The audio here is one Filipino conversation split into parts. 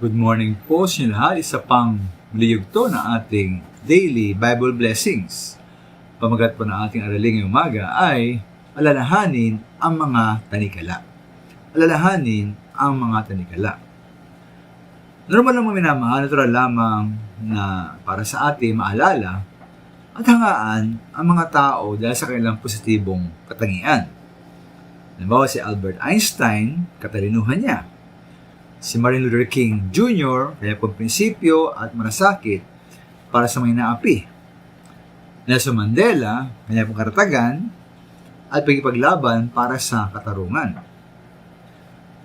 Good morning po sa inyo lahat. Isa pang liyugto na ating daily Bible blessings. Pamagat po na ating araling ngayong umaga ay alalahanin ang mga tanikala. Alalahanin ang mga tanikala. Normal lang mga minamahal, natural lamang na para sa ating maalala at hangaan ang mga tao dahil sa kanilang positibong katangian. Halimbawa si Albert Einstein, katalinuhan niya. Si Martin Luther King Jr., kaya pong prinsipyo at malasakit para sa mga inaapi. Nelson Mandela, kanya pong karatagan at pagkipaglaban para sa katarungan.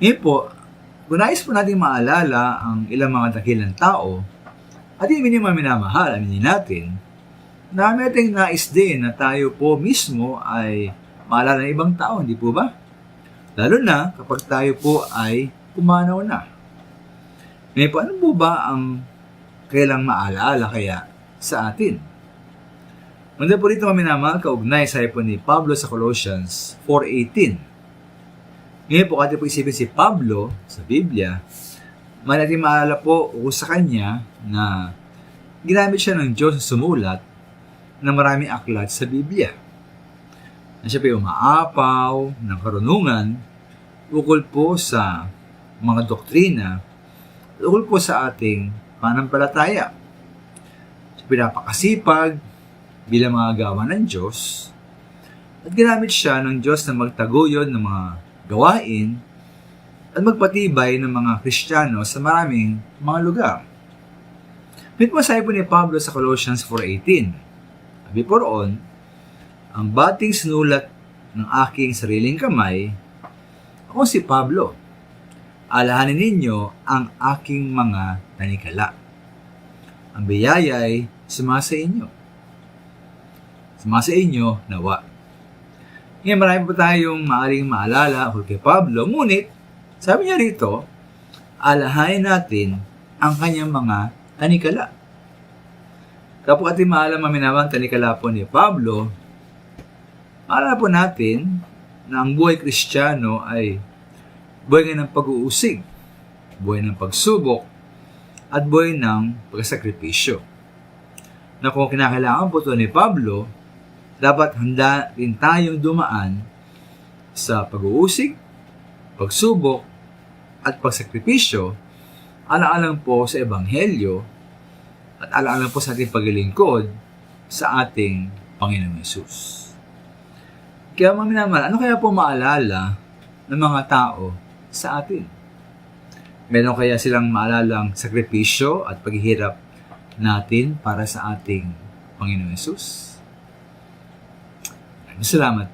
Ngayon po, kung nais po natin maalala ang ilang mga dakilang tao at hindi mga minamahal, aminin natin, na may ating nais din na tayo po mismo ay maalala ng ibang tao, hindi po ba? Lalo na kapag tayo po ay pumanaw na. Ngayon po, ano po ba ang kailang maalaala kaya sa atin? Manda po rito minamahal, kaugnay sa po ni Pablo sa Colossians 4:18. Ngayon po, kati po isipin si Pablo sa Biblia, may natin maalala po sa kanya na ginamit siya ng Diyos sa sumulat ng maraming aklat sa Biblia. Na siya po umaapaw ng karunungan ukol po sa mga doktrina, ukol po sa ating pananampalataya. Siya pinapakasipag bilang mga gawa ng Diyos at ginamit siya ng Diyos na magtaguyod ng mga gawain at magpatibay ng mga Kristiyano sa maraming mga lugar. May masahe po ni Pablo sa Colossians 4:18. Sabi po roon, ang bating sinulat ng aking sariling kamay, ako si Pablo, alahanin ninyo ang aking mga tanikala. Ang biyaya'y sumasa inyo. Sumasa inyo nawa. Ngayon marami po tayong maaaring maalala kay Pablo, ngunit sabi niya rito, alahanin natin ang kanyang mga tanikala. Kapag ating maalam maminawang tanikala po ni Pablo, maalala po natin na ang buhay Kristiyano ay buhay ng pag-uusig, buhay ng pagsubok, at buhay ng pagsakripisyo. Na kung kinakailangan po ito ni Pablo, dapat handa rin tayong dumaan sa pag-uusig, pagsubok, at pagsakripisyo, alang-alang po sa Ebanghelyo, at alang-alang po sa ating paglilingkod sa ating Panginoong Hesus. Kaya mga minamahal, ano kaya po maalala ng mga tao sa atin? Meron kaya silang maalalang sakripisyo at paghihirap natin para sa ating Panginoong Hesus? Salamat.